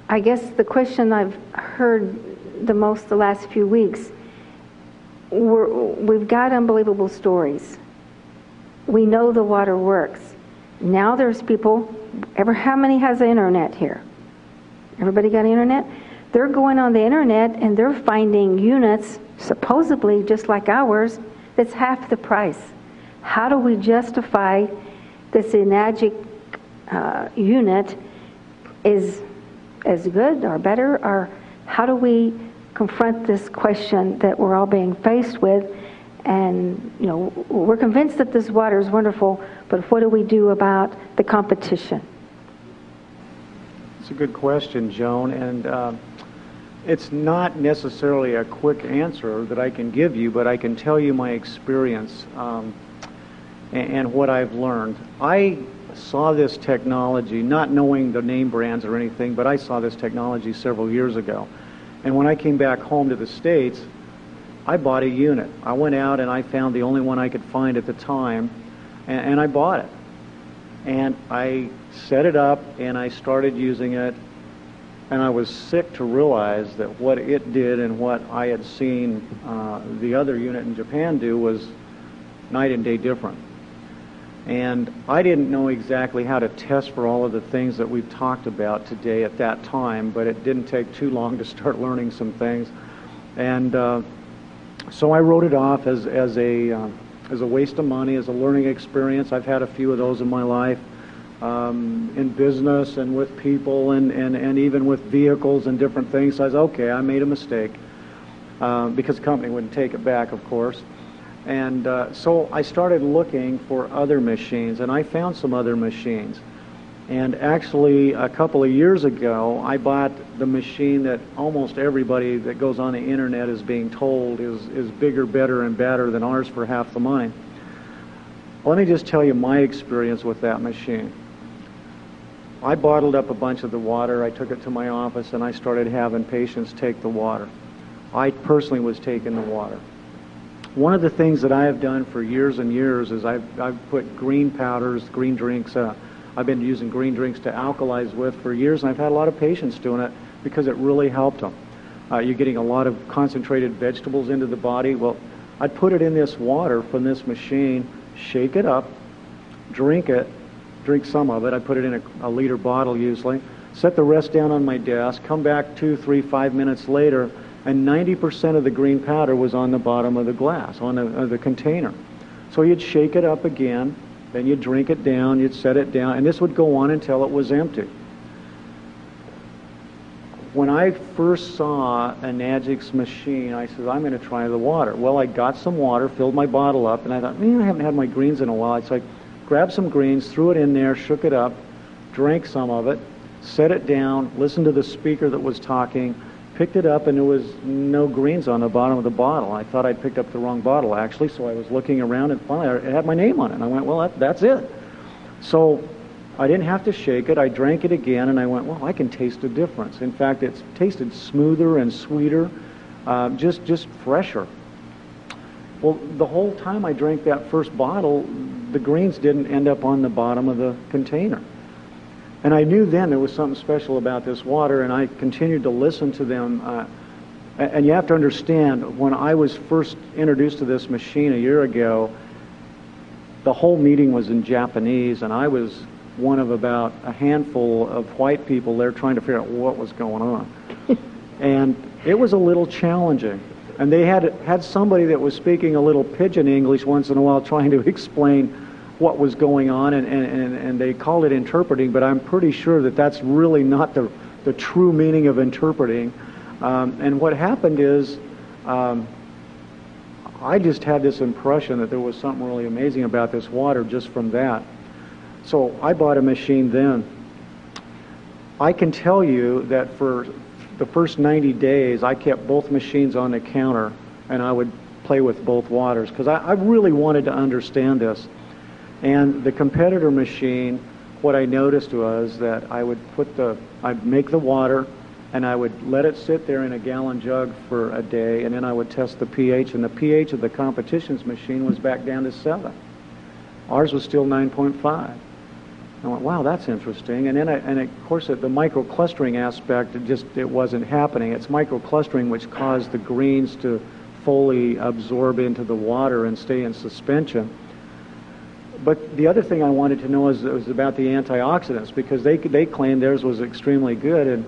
I guess the question I've heard the most the last few weeks, we've got unbelievable stories. We know the water works. Now there's people, how many has the internet here? Everybody got internet? They're going on the internet and they're finding units, supposedly just like ours, that's half the price. How do we justify this Enagic unit is as good or better? Or how do we confront this question that we're all being faced with? And, you know, we're convinced that this water is wonderful, but what do we do about the competition? It's a good question, Joan, and it's not necessarily a quick answer that I can give you, but I can tell you my experience and what I've learned. I saw this technology, not knowing the name brands or anything, but I saw this technology several years ago. And when I came back home to the States, I bought a unit. I went out and I found the only one I could find at the time, and I bought it. And I set it up and I started using it, and I was sick to realize that what it did and what I had seen the other unit in Japan do was night and day different. And I didn't know exactly how to test for all of the things that we've talked about today at that time, but it didn't take too long to start learning some things. And so I wrote it off as a waste of money, as a learning experience. I've had a few of those in my life, in business and with people and even with vehicles and different things. So I was, okay, I made a mistake, because the company wouldn't take it back, of course. And so I started looking for other machines, and I found some other machines. And actually, a couple of years ago, I bought the machine that almost everybody that goes on the internet is being told is bigger, better, and better than ours for half the money. Let me just tell you my experience with that machine. I bottled up a bunch of the water, I took it to my office, and I started having patients take the water. I personally was taking the water. One of the things that I have done for years and years is I've put green powders, green drinks, I've been using green drinks to alkalize with for years, and I've had a lot of patients doing it because it really helped them. You're getting a lot of concentrated vegetables into the body. Well, I'd put it in this water from this machine, shake it up, drink some of it. I put it in a liter bottle usually, set the rest down on my desk, come back 2, 3, 5 minutes later, and 90% of the green powder was on the bottom of the glass, on the container. So you'd shake it up again, then you'd drink it down, you'd set it down, and this would go on until it was empty. When I first saw Enagic's machine, I said, I'm going to try the water. Well, I got some water, filled my bottle up, and I thought, man, I haven't had my greens in a while. So I grabbed some greens, threw it in there, shook it up, drank some of it, set it down, listened to the speaker that was talking, picked it up, and there was no greens on the bottom of the bottle. I thought I'd picked up the wrong bottle, actually, so I was looking around, and finally it had my name on it. And I went, well, that's it. So I didn't have to shake it. I drank it again, and I went, well, I can taste a difference. In fact, it's tasted smoother and sweeter, just fresher. Well, the whole time I drank that first bottle, the greens didn't end up on the bottom of the container. And I knew then there was something special about this water, and I continued to listen to them. And you have to understand, when I was first introduced to this machine a year ago, the whole meeting was in Japanese, and I was one of about a handful of white people there trying to figure out what was going on. And it was a little challenging. And they had somebody that was speaking a little pidgin English once in a while trying to explain what was going on, and they called it interpreting, but I'm pretty sure that that's really not the true meaning of interpreting. And what happened is I just had this impression that there was something really amazing about this water just from that. So I bought a machine then. I can tell you that for the first 90 days I kept both machines on the counter, and I would play with both waters because I really wanted to understand this. And the competitor machine, what I noticed was that I'd make the water, and I would let it sit there in a gallon jug for a day, and then I would test the pH, and the pH of the competition's machine was back down to 7. Ours was still 9.5. I went, wow, that's interesting. And then, of course, the microclustering aspect, it wasn't happening. It's microclustering which caused the greens to fully absorb into the water and stay in suspension. But the other thing I wanted to know was about the antioxidants, because they claimed theirs was extremely good,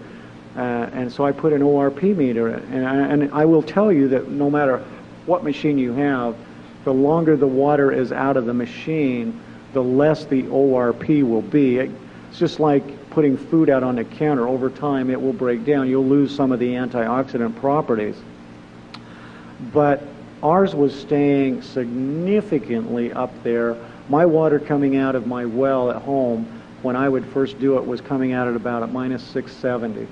and so I put an ORP meter in. And I will tell you that no matter what machine you have, the longer the water is out of the machine, the less the ORP will be. It's just like putting food out on the counter. Over time, it will break down. You'll lose some of the antioxidant properties. But ours was staying significantly up there. My water coming out of my well at home, when I would first do it, was coming out at about at minus 670.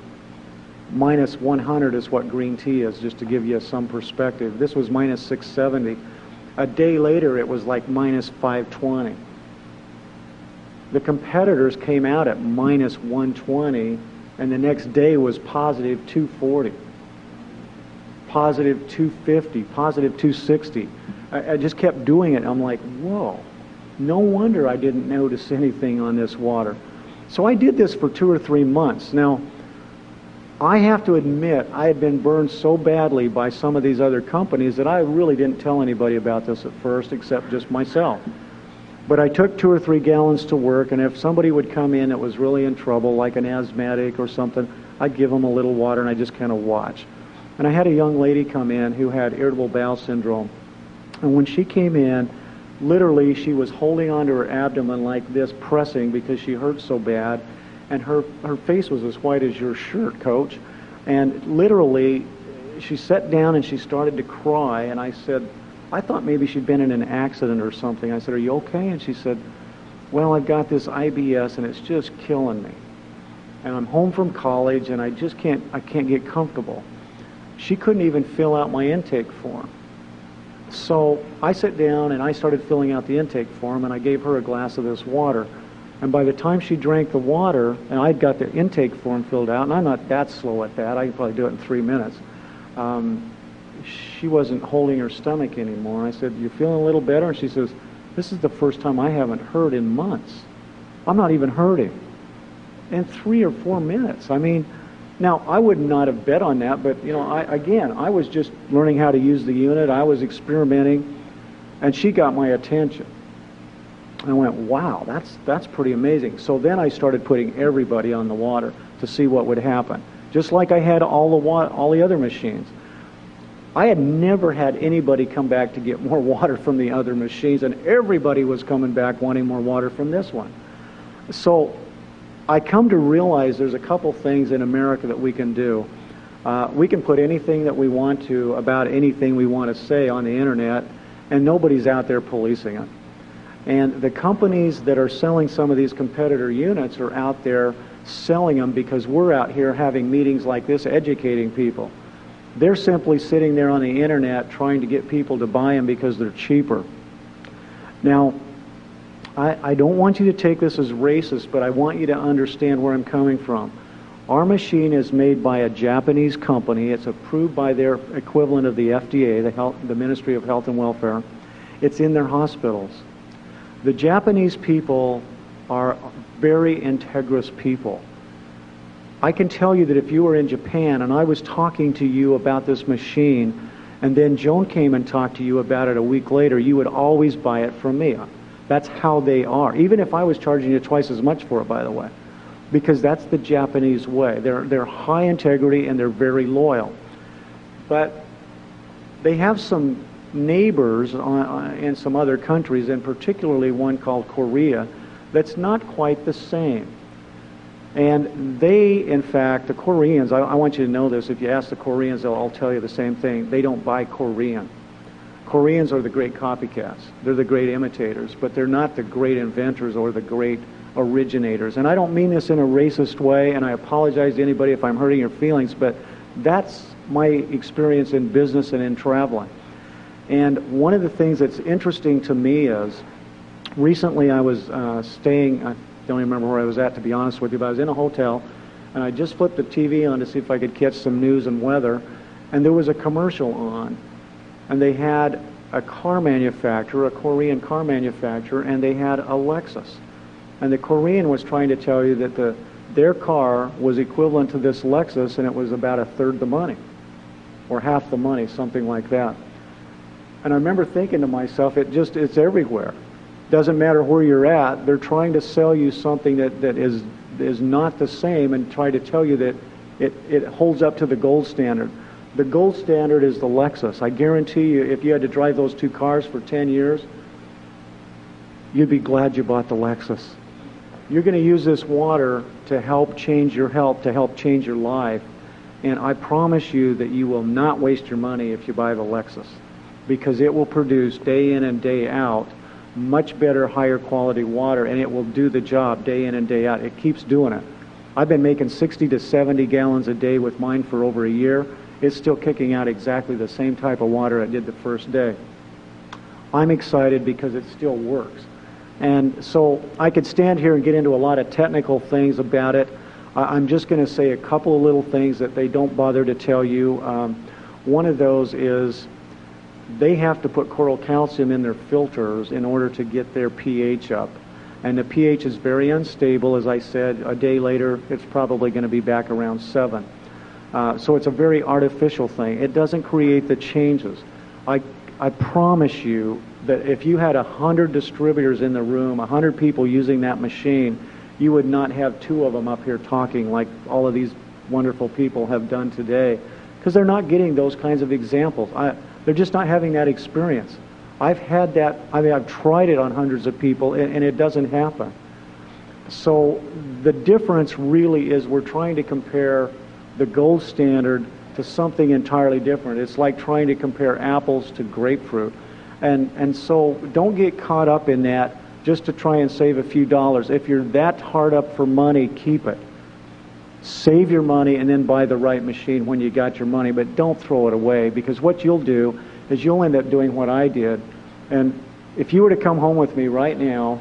Minus 100 is what green tea is, just to give you some perspective. This was minus 670. A day later, it was like minus 520. The competitors came out at minus 120, and the next day was positive 240, positive 250, positive 260. I just kept doing it. I'm like, whoa, no wonder I didn't notice anything on this water. So I did this for 2 or 3 months. Now, I have to admit, I had been burned so badly by some of these other companies that I really didn't tell anybody about this at first, except just myself. But I took 2 or 3 gallons to work, and if somebody would come in that was really in trouble, like an asthmatic or something, I'd give them a little water, and I just kind of watch. And I had a young lady come in who had irritable bowel syndrome. And when she came in, literally she was holding onto her abdomen like this, pressing because she hurt so bad. And her face was as white as your shirt, Coach. And literally, she sat down and she started to cry. And I said, I thought maybe she'd been in an accident or something. I said, are you okay? And she said, well, I've got this IBS and it's just killing me. And I'm home from college and I can't get comfortable. She couldn't even fill out my intake form. So I sat down and I started filling out the intake form, and I gave her a glass of this water. And by the time she drank the water, and I'd got the intake form filled out, and I'm not that slow at that, I can probably do it in 3 minutes, she wasn't holding her stomach anymore. I said, you feeling a little better? And she says, this is the first time I haven't heard in months. I'm not even hurting. In 3 or 4 minutes. I mean, now, I would not have bet on that, but, you know, I was just learning how to use the unit. I was experimenting, and she got my attention. I went, wow, that's pretty amazing. So then I started putting everybody on the water to see what would happen, just like I had all the other machines. I had never had anybody come back to get more water from the other machines, and everybody was coming back wanting more water from this one. So I come to realize there's a couple things in America that we can do. We can put anything that we want to about anything we want to say on the internet, and nobody's out there policing it. And the companies that are selling some of these competitor units are out there selling them because we're out here having meetings like this, educating people. They're simply sitting there on the internet trying to get people to buy them because they're cheaper. Now, I don't want you to take this as racist, but I want you to understand where I'm coming from. Our machine is made by a Japanese company. It's approved by their equivalent of the FDA, the Ministry of Health and Welfare. It's in their hospitals. The Japanese people are very integrous people. I can tell you that if you were in Japan and I was talking to you about this machine, and then Joan came and talked to you about it a week later, you would always buy it from me. That's how they are. Even if I was charging you twice as much for it, by the way, because that's the Japanese way. They're high integrity and they're very loyal. But they have some neighbors in some other countries, and particularly one called Korea, that's not quite the same. And they, in fact, the Koreans, I want you to know this, if you ask the Koreans, they'll all tell you the same thing. They don't buy Korean. Koreans are the great copycats. They're the great imitators, but they're not the great inventors or the great originators. And I don't mean this in a racist way, and I apologize to anybody if I'm hurting your feelings, but that's my experience in business and in traveling. And one of the things that's interesting to me is, recently I was staying, I don't even remember where I was at, to be honest with you, but I was in a hotel, and I just flipped the TV on to see if I could catch some news and weather, and there was a commercial on. And they had a car manufacturer, a Korean car manufacturer, and they had a Lexus. And the Korean was trying to tell you that their car was equivalent to this Lexus, and it was about a third the money, or half the money, something like that. And I remember thinking to myself, it's everywhere. Doesn't matter where you're at, they're trying to sell you something that is not the same, and try to tell you that it holds up to the gold standard. The gold standard is the Lexus. I guarantee you, if you had to drive those two cars for 10 years, you'd be glad you bought the Lexus. You're going to use this water to help change your health, to help change your life. And I promise you that you will not waste your money if you buy the Lexus, because it will produce day in and day out much better, higher quality water, and it will do the job day in and day out. It keeps doing it. I've been making 60 to 70 gallons a day with mine for over a year. It's still kicking out exactly the same type of water it did the first day. I'm excited because it still works. And so I could stand here and get into a lot of technical things about it. I'm just going to say a couple of little things that they don't bother to tell you. One of those is they have to put coral calcium in their filters in order to get their pH up. And the pH is very unstable. As I said, a day later, it's probably going to be back around 7. So it's a very artificial thing. It doesn't create the changes. I promise you that if you had 100 distributors in the room, 100 people using that machine, you would not have 2 of them up here talking like all of these wonderful people have done today, because they're not getting those kinds of examples. They're just not having that experience. I've had that. I mean, I've tried it on hundreds of people, and it doesn't happen. So the difference really is we're trying to compare the gold standard to something entirely different. It's like trying to compare apples to grapefruit. And so don't get caught up in that just to try and save a few dollars. If you're that hard up for money, keep it. Save your money and then buy the right machine when you got your money, but don't throw it away, because what you'll do is you'll end up doing what I did. And if you were to come home with me right now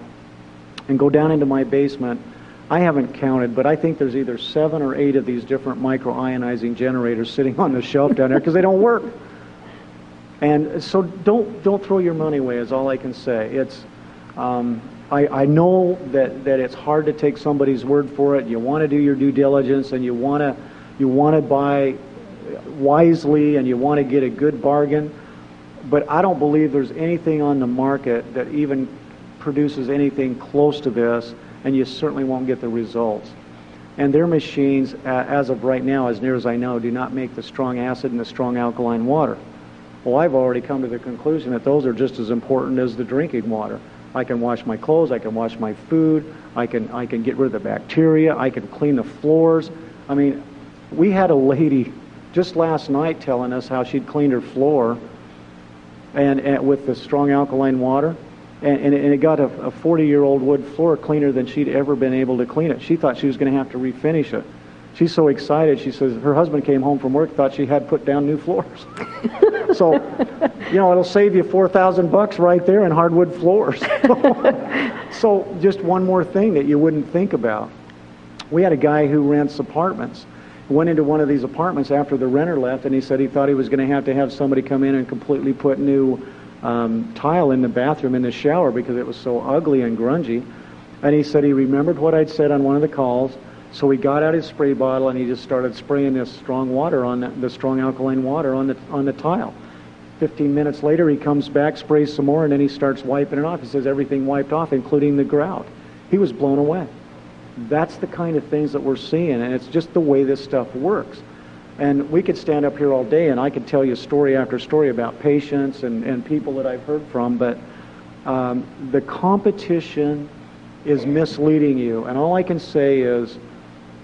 and go down into my basement, I haven't counted, but I think there's either 7 or 8 of these different micro-ionizing generators sitting on the shelf down there because they don't work. And so don't throw your money away is all I can say. It's I know that it's hard to take somebody's word for it. You want to do your due diligence, and you want to buy wisely, and you want to get a good bargain. But I don't believe there's anything on the market that even produces anything close to this, and you certainly won't get the results. And their machines, as of right now, as near as I know, do not make the strong acid and the strong alkaline water. Well, I've already come to the conclusion that those are just as important as the drinking water. I can wash my clothes, I can wash my food, I can get rid of the bacteria, I can clean the floors. I mean, we had a lady just last night telling us how she'd cleaned her floor and with the strong alkaline water, and it got a 40-year-old wood floor cleaner than she'd ever been able to clean it. She thought she was going to have to refinish it. She's so excited. She says her husband came home from work, thought she had put down new floors. So, you know, it'll save you $4,000 right there in hardwood floors. So just one more thing that you wouldn't think about. We had a guy who rents apartments. He went into one of these apartments after the renter left, and he said he thought he was going to have somebody come in and completely put new tile in the bathroom in the shower because it was so ugly and grungy. And he said he remembered what I'd said on one of the calls, so he got out his spray bottle and he just started spraying this strong water on the strong alkaline water on the tile. 15 minutes later, he comes back, sprays some more, and then he starts wiping it off. He says everything wiped off, including the grout. He was blown away. That's the kind of things that we're seeing, and it's just the way this stuff works. And we could stand up here all day, and I could tell you story after story about patients and people that I've heard from, but the competition is misleading you. And all I can say is,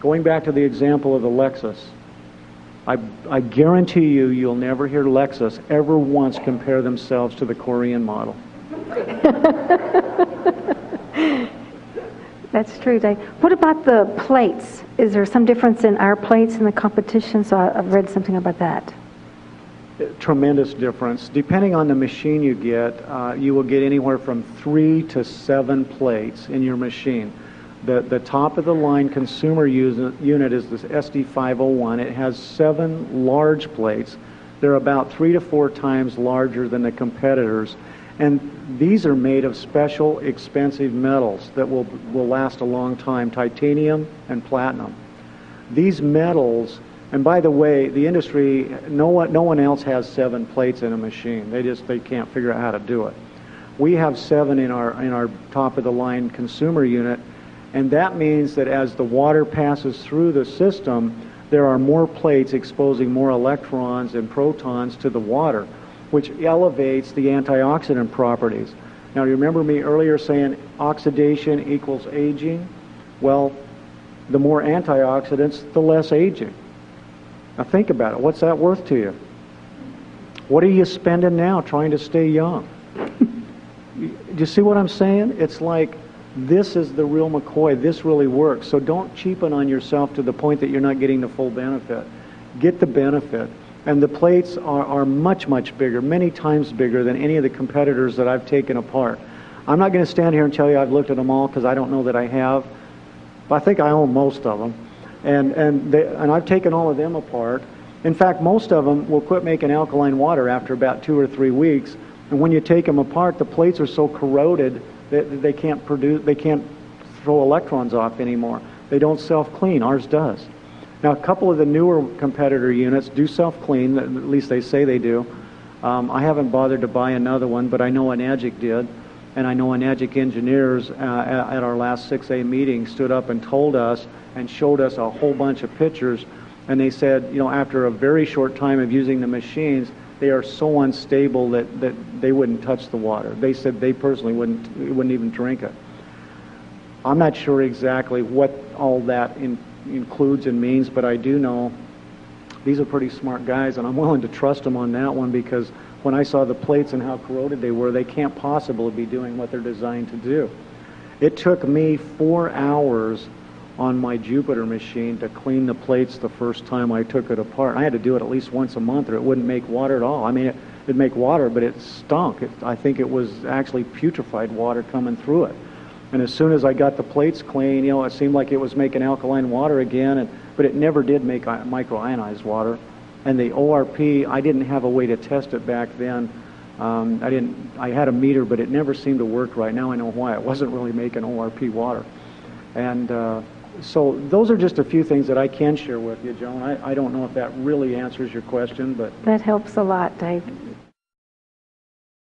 going back to the example of the Lexus, I guarantee you'll never hear Lexus ever once compare themselves to the Korean model. That's true, Dave. What about the plates? Is there some difference in our plates and the competition? So I've read something about that. Tremendous difference. Depending on the machine you get, you will get anywhere from 3 to 7 plates in your machine. The top of the line consumer unit is this SD501. It has 7 large plates. They're about 3 to 4 times larger than the competitors. And these are made of special, expensive metals that will last a long time, titanium and platinum. These metals, and by the way, the industry, no one else has 7 plates in a machine. They can't figure out how to do it. We have 7 in our top of the line consumer unit, and that means that as the water passes through the system, there are more plates exposing more electrons and protons to the water, which elevates the antioxidant properties. Now, you remember me earlier saying oxidation equals aging? Well, the more antioxidants, the less aging. Now think about it. What's that worth to you? What are you spending now trying to stay young? Do you see what I'm saying? It's like, this is the real McCoy. This really works. So don't cheapen on yourself to the point that you're not getting the full benefit. Get the benefit. And the plates are much, much bigger, many times bigger than any of the competitors that I've taken apart. I'm not going to stand here and tell you I've looked at them all, because I don't know that I have. But I think I own most of them. And I've taken all of them apart. In fact, most of them will quit making alkaline water after about 2 or 3 weeks. And when you take them apart, the plates are so corroded that they can't throw electrons off anymore. They don't self-clean. Ours does. Now, a couple of the newer competitor units do self-clean, at least they say they do. I haven't bothered to buy another one, but I know Enagic did. And I know Enagic engineers at our last 6A meeting stood up and told us and showed us a whole bunch of pictures. And they said, you know, after a very short time of using the machines, they are so unstable that they wouldn't touch the water. They said they personally wouldn't even drink it. I'm not sure exactly what all that includes and means, but I do know these are pretty smart guys, and I'm willing to trust them on that one, because when I saw the plates and how corroded they were, they can't possibly be doing what they're designed to do. It took me 4 hours on my Jupiter machine to clean the plates the first time I took it apart. I had to do it at least once a month, or it wouldn't make water at all. I mean, it'd make water, but it stunk. I think it was actually putrefied water coming through it. And as soon as I got the plates clean, you know, it seemed like it was making alkaline water again, but it never did make microionized water. And the ORP, I didn't have a way to test it back then. I had a meter, but it never seemed to work right. Now I know why. It wasn't really making ORP water. And so those are just a few things that I can share with you, Joan. I don't know if that really answers your question, but that helps a lot, Dave.